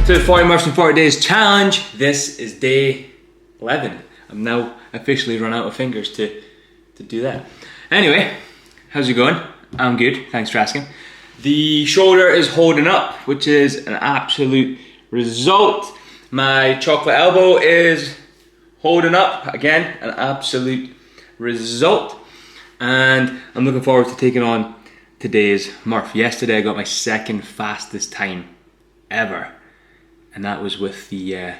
to the 40 Murphs in 40 Days challenge. This is day 11. I'm now officially run out of fingers to do that. Anyway, how's it going? I'm good, thanks for asking. The shoulder is holding up, which is an absolute result. My chocolate elbow is holding up, again, an absolute result. And I'm looking forward to taking on today's Murph. Yesterday I got my second fastest time ever, and that was with the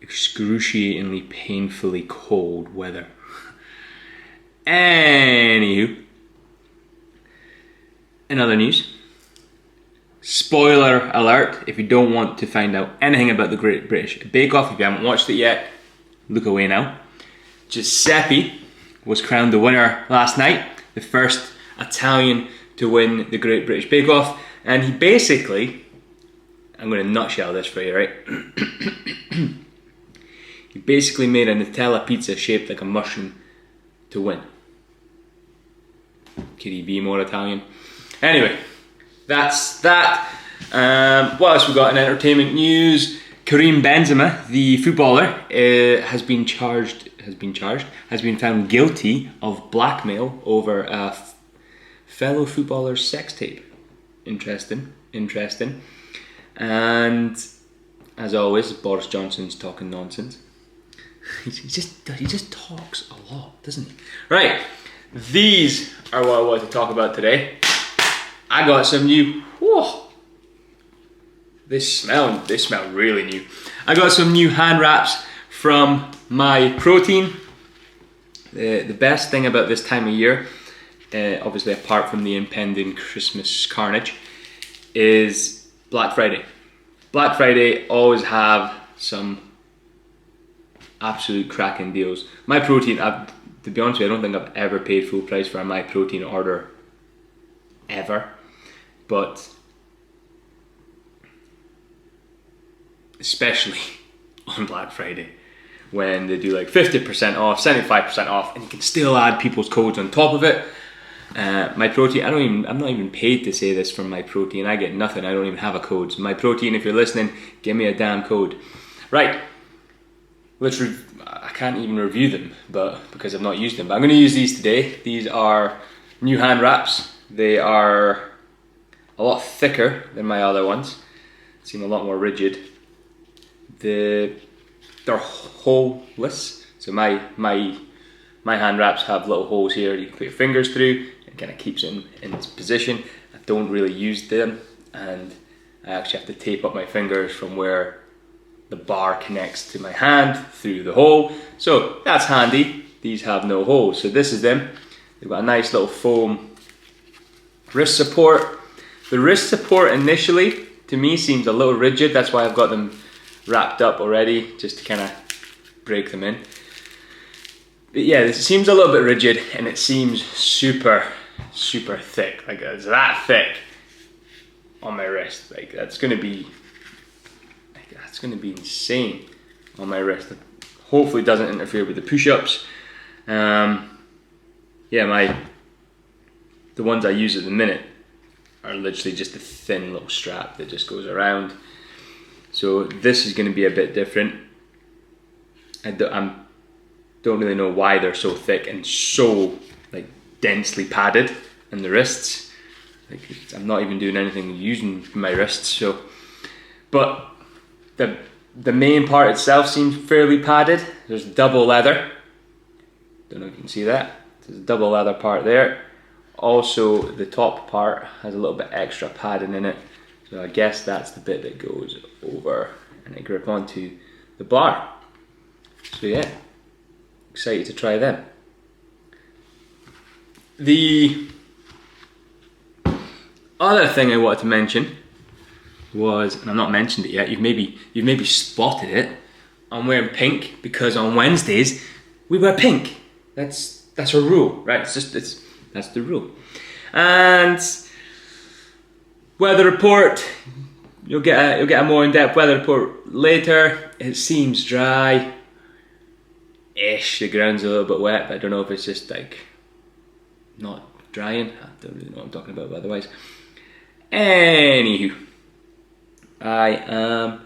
excruciatingly painfully cold weather. Anywho, in other news, spoiler alert, if you don't want to find out anything about the Great British Bake Off, if you haven't watched it yet, look away now. Giuseppe was crowned the winner last night, the first Italian to win the Great British Bake Off, and he basically, I'm going to nutshell this for you, right? He basically made a Nutella pizza shaped like a mushroom to win. Could he be more Italian? Anyway, that's that. What else we got in entertainment news? Karim Benzema, the footballer, has been found guilty of blackmail over a fellow footballer's sex tape. Interesting. And as always, Boris Johnson's talking nonsense. He just talks a lot, doesn't he? Right, these are what I want to talk about today. I got some new. Whoa, they smell really new. I got some new hand wraps from My Protein. The best thing about this time of year, obviously apart from the impending Christmas carnage, is Black Friday. Black Friday always have some absolute cracking deals. My Protein, to be honest with you, I don't think I've ever paid full price for a My Protein order, ever. But especially on Black Friday, when they do like 50% off, 75% off, and you can still add people's codes on top of it. My Protein, I'm not even paid to say this from My Protein. I get nothing. I don't even have a code. So My Protein, if you're listening, give me a damn code. Right. I can't even review them, but because I've not used them. But I'm going to use these today. These are new hand wraps. They are a lot thicker than my other ones. Seem a lot more rigid. They're holeless. So my hand wraps have little holes here you can put your fingers through. It kind of keeps it in its position. I don't really use them, and I actually have to tape up my fingers from where the bar connects to my hand through the hole. So that's handy. These have no holes. So this is them. They've got a nice little foam wrist support. The wrist support initially, to me, seems a little rigid. That's why I've got them wrapped up already, just to kind of break them in. But yeah, it seems a little bit rigid, and it seems super thick. Like, it's that thick on my wrist. Like, that's gonna be insane on my wrist. Hopefully it doesn't interfere with the push-ups. Yeah, the ones I use at the minute are literally just a thin little strap that just goes around. So this is going to be a bit different. I don't really know why they're so thick and so like densely padded in the wrists. Like, I'm not even doing anything using my wrists. So, but the main part itself seems fairly padded. There's double leather. Don't know if you can see that. There's a double leather part there. Also, the top part has a little bit extra padding in it. So I guess that's the bit that goes over and I grip onto the bar. So yeah, excited to try them. The other thing I wanted to mention was, and I've not mentioned it yet, you've maybe spotted it, I'm wearing pink because on Wednesdays we wear pink. That's a rule, right? That's the rule. And weather report, you'll get a more in-depth weather report later. It seems dry-ish. The ground's a little bit wet, but I don't know if it's just like not drying. I don't really know what I'm talking about otherwise. Anywho, I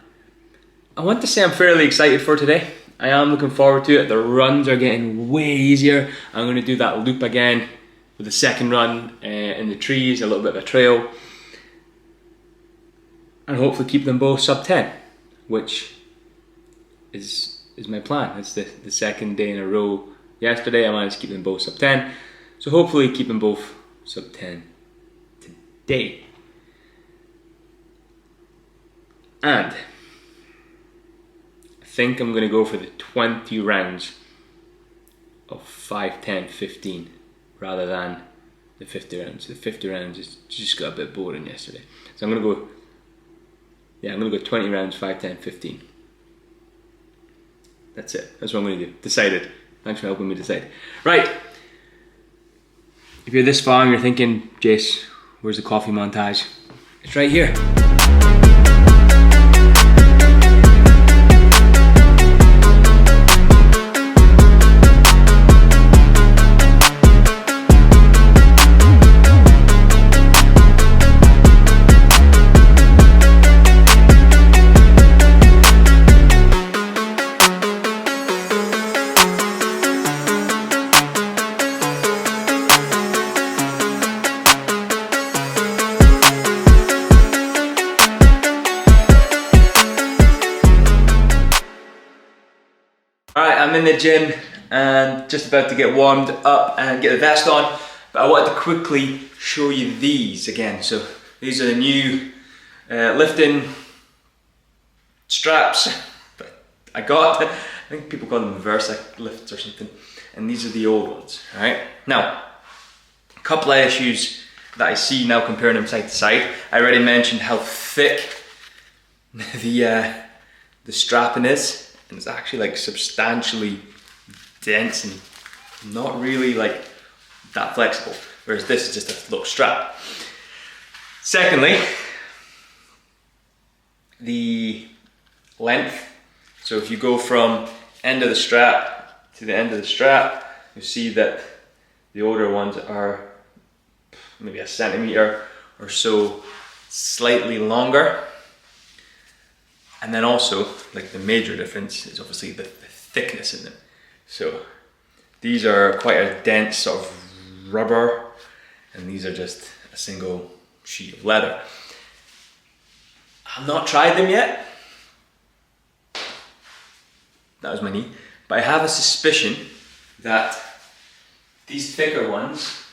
want to say I'm fairly excited for today. I am looking forward to it. The runs are getting way easier. I'm going to do that loop again with the second run in the trees, a little bit of a trail, and hopefully keep them both sub 10, which is my plan. It's the second day in a row. Yesterday I managed to keep them both sub 10, so hopefully keep them both sub 10 today. And I think I'm going to go for the 20 rounds of 5, 10, 15 rather than the 50 rounds. The 50 rounds just got a bit boring yesterday. So I'm going to go, yeah, I'm going to go 20 rounds, 5, 10, 15. That's it. That's what I'm going to do. Decided. Thanks for helping me decide. Right. If you're this far and you're thinking, Jace, where's the coffee montage? It's right here. Alright, I'm in the gym and just about to get warmed up and get the vest on, but I wanted to quickly show you these again. So these are the new lifting straps that I got. I think people call them reverse lifts or something, and these are the old ones. Alright, now a couple of issues that I see now comparing them side to side. I already mentioned how thick the strapping is. And it's actually like substantially dense and not really like that flexible, whereas this is just a little strap. Secondly, the length. So if you go from end of the strap to the end of the strap, you see that the older ones are maybe a centimeter or so slightly longer. And then also, like the major difference is obviously the thickness in them. So these are quite a dense sort of rubber, and these are just a single sheet of leather. I've not tried them yet. That was my knee. But I have a suspicion that these thicker ones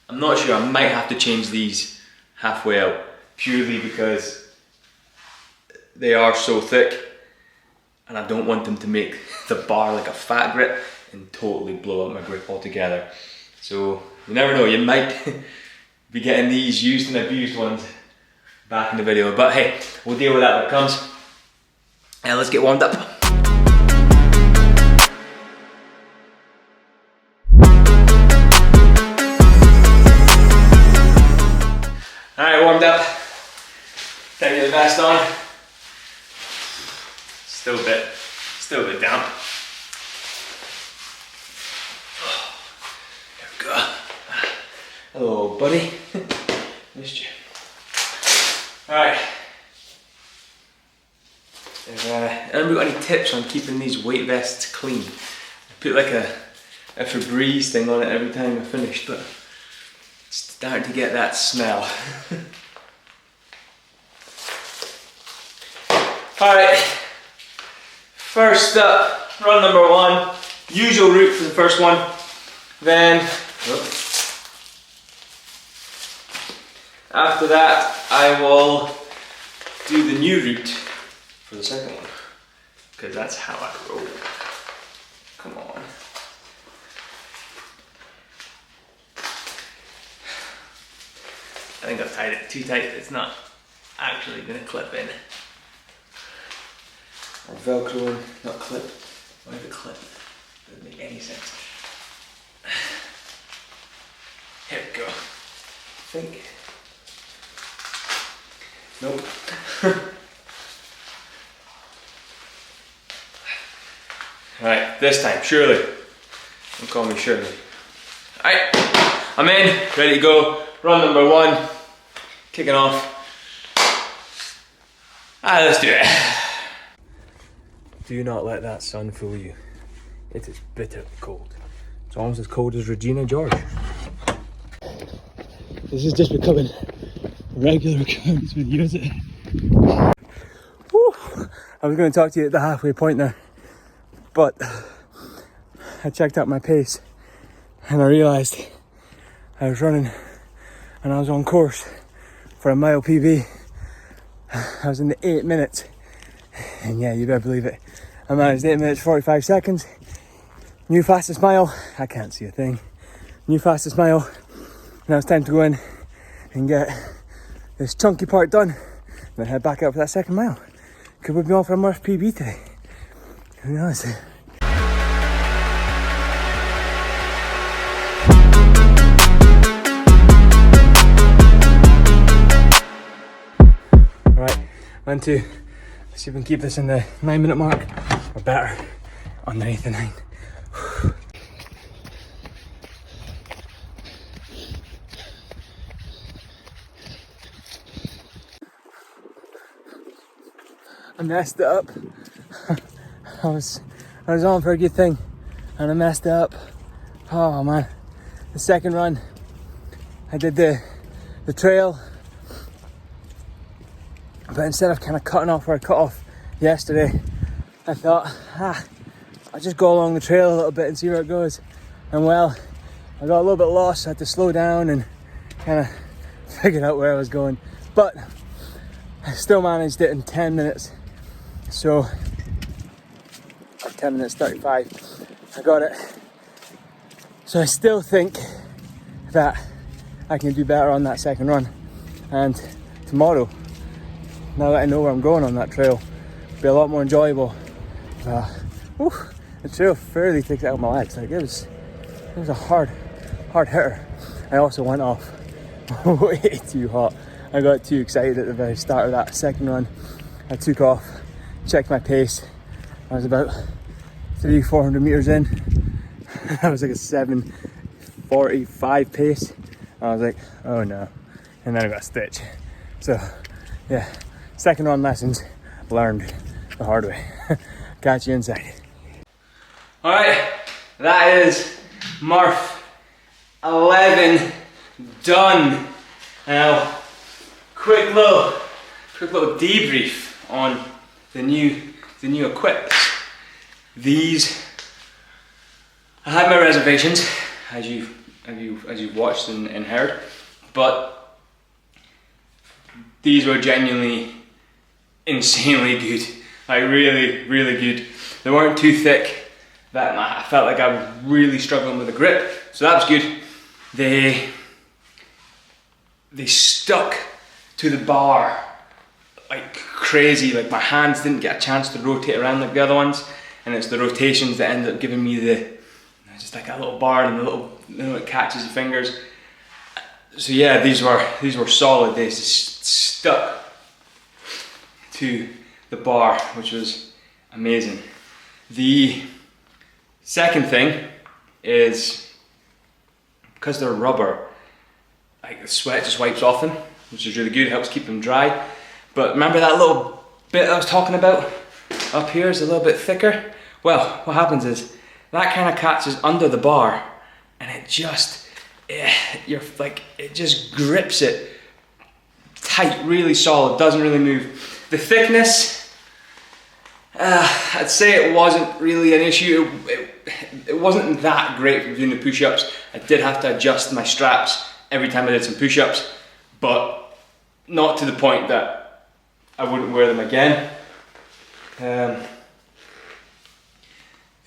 I'm not sure, I might have to change these halfway out, purely because they are so thick and I don't want them to make the bar like a fat grip and totally blow up my grip altogether. So you never know, you might be getting these used and abused ones back in the video, but hey, we'll deal with that when it comes. And let's get warmed up. Alright, warmed up. Time to get the vest on. Still a bit damp. There we go. Hello, buddy. Missed you. Alright. Anybody got any tips on keeping these weight vests clean? I put like a Febreze thing on it every time I finish, but starting to get that smell. Alright, first up, run number 1, usual route for the first one, then after that I will do the new route for the second one, because that's how I roll. Come on. I think I've tied it too tight, it's not actually going to clip in. Or Velcro in, not clip. Why the clip? Doesn't make any sense. Here we go. I think. Nope. Alright, this time, Shirley. Don't call me Shirley. Alright, I'm in, ready to go. Run number 1, kicking off. Let's do it. Do not let that sun fool you. It is bitterly cold. It's almost as cold as Regina George. This is just becoming regular occurrence with you, is it? Woo. I was going to talk to you at the halfway point there, but I checked out my pace and I realised I was running and I was on course for a mile PB. I was in the 8 minutes, and yeah, you better believe it. I managed 8 minutes 45 seconds. New fastest mile. I can't see a thing. New fastest mile. Now it's time to go in and get this chunky part done, and then head back out for that second mile. Could we be on for a Murphs PB today? Who knows? Alright, 1, 2. Let's see if we can keep this in the 9-minute mark, or better, underneath the 9. I messed it up. I was on for a good thing and I messed it up. Oh man. The second run I did the trail, but instead of kind of cutting off where I cut off yesterday, I thought I'll just go along the trail a little bit and see where it goes. And well, I got a little bit lost, so I had to slow down and kind of figure out where I was going, but I still managed it in 10 minutes. So, or 10 minutes 35, I got it. So I still think that I can do better on that second run. And tomorrow, now that I know where I'm going on that trail, it'll be a lot more enjoyable. The trail fairly takes it out of my legs. Like it was a hard hitter. I also went off way too hot. I got too excited at the very start of that second run. I took off, checked my pace. I was about 300-400 meters in. I was like a 7:45 pace. I was like, oh no. And then I got a stitch. So yeah, second run lessons learned the hard way. Catch you inside. All right, that is Murph 11 done. Now, quick little debrief on the new equips. These, I had my reservations, as you've watched and heard, but these were genuinely insanely good. Like really good. They weren't too thick that I felt like I was really struggling with the grip, so that was good. They stuck to the bar like crazy. Like my hands didn't get a chance to rotate around like the other ones, and it's the rotations that end up giving me just like a little bar and it catches your fingers. So yeah, these were solid. They just stuck to the bar, which was amazing. The second thing is, because they're rubber, like the sweat just wipes off them, which is really good. It helps keep them dry. But remember that little bit I was talking about up here is a little bit thicker? Well, what happens is that kind of catches under the bar, and it just grips it tight, really solid, doesn't really move. The thickness, I'd say it wasn't really an issue. It wasn't that great for doing the push-ups. I did have to adjust my straps every time I did some push-ups, but not to the point that I wouldn't wear them again. The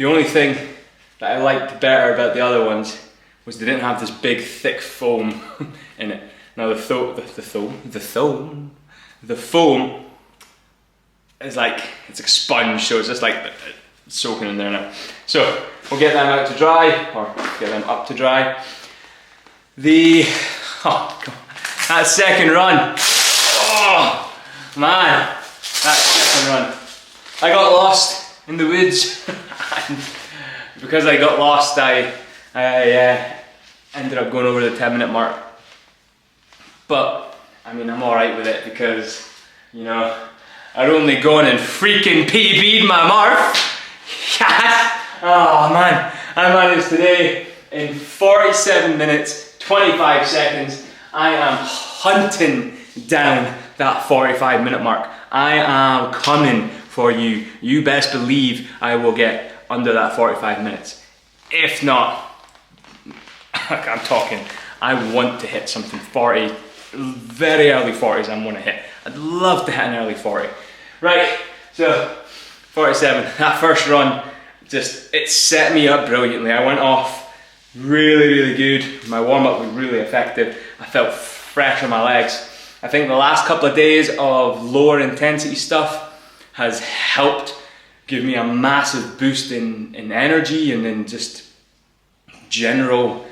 only thing that I liked better about the other ones was they didn't have this big thick foam in it. Now the foam is like, it's like a sponge, so it's just like soaking in there now. So we'll get them out to dry, or get them up to dry. That second run, oh man, that second run. I got lost in the woods, and because I got lost, I ended up going over the 10-minute mark. But, I mean, I'm alright with it because, you know, I'd only gone and freaking PB'd my Murph. Yes! Oh man, I managed today in 47 minutes, 25 seconds. I am hunting down that 45-minute mark. I am coming for you. You best believe I will get under that 45 minutes. If not, I'm talking, I want to hit something 40, very early 40s I'm going to hit. I'd love to hit an early 40. Right, so 47, that first run, it set me up brilliantly. I went off really good. My warm-up was really effective. I felt fresh on my legs. I think the last couple of days of lower intensity stuff has helped give me a massive boost in energy and in just general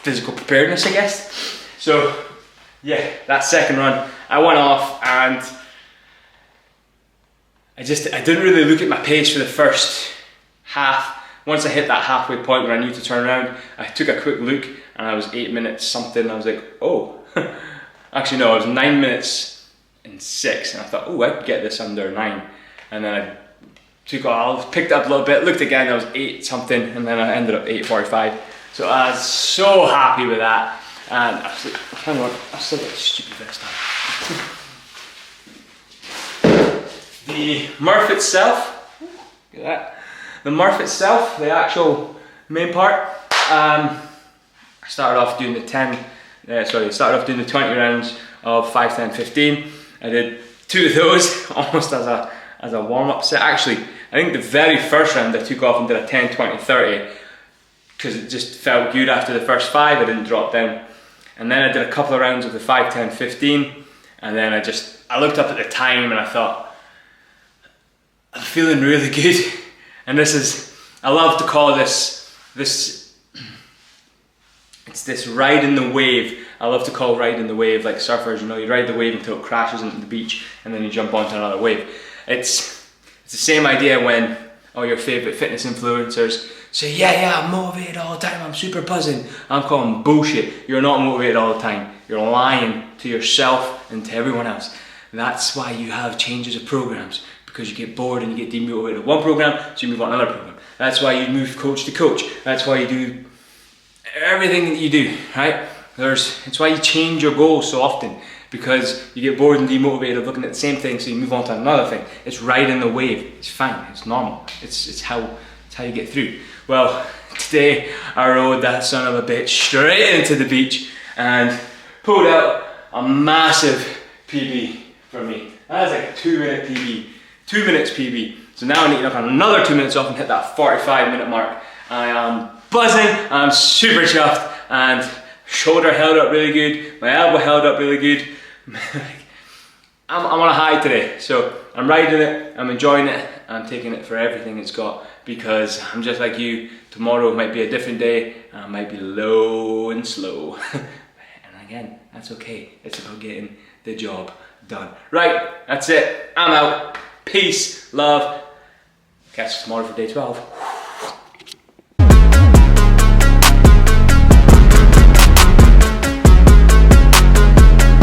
physical preparedness, I guess. So yeah, that second run, I went off and I didn't really look at my pace for the first half. Once I hit that halfway point where I knew to turn around, I took a quick look and I was 8 minutes something. I was like, oh, actually no, I was 9 minutes and 6, and I thought, oh, I could get this under 9. And then I picked it up a little bit, looked again, I was 8 something, and then I ended up 8:45. So I was so happy with that. And I was like, hang on, I've still got a stupid vest on. The Murph itself, look at that. The Murph itself, the actual main part, I started off doing the 20 rounds of 5, 10, 15. I did 2 of those almost as a warm-up set. Actually, I think the very first round I took off and did a 10, 20, 30 because it just felt good after the first 5, I didn't drop down. And then I did a couple of rounds of the 5, 10, 15, and then I looked up at the time and I thought, I'm feeling really good. And I love to call this, it's this riding the wave. I love to call riding the wave like surfers, you know, you ride the wave until it crashes into the beach and then you jump onto another wave. It's the same idea when all your favourite fitness influencers say, yeah, I'm motivated all the time, I'm super buzzing. I'm calling bullshit. You're not motivated all the time. You're lying to yourself and to everyone else. That's why you have changes of programs, because you get bored and you get demotivated of one program, so you move on to another program. That's why you move coach to coach. That's why you do everything that you do, right? It's why you change your goals so often, because you get bored and demotivated of looking at the same thing, so you move on to another thing. It's riding the wave. It's fine. It's normal. It's how you get through. Well, today I rode that son of a bitch straight into the beach and pulled out a massive PB for me. That was like a 2-minute PB. 2 minutes PB. So now I need to knock another 2 minutes off and hit that 45-minute mark. I am buzzing, I'm super chuffed, and shoulder held up really good, my elbow held up really good. I'm on a high today, so I'm riding it, I'm enjoying it, I'm taking it for everything it's got, because I'm just like you, tomorrow might be a different day, and I might be low and slow. And again, that's okay, it's about getting the job done. Right, that's it, I'm out. Peace, love. Catch you tomorrow for day 12.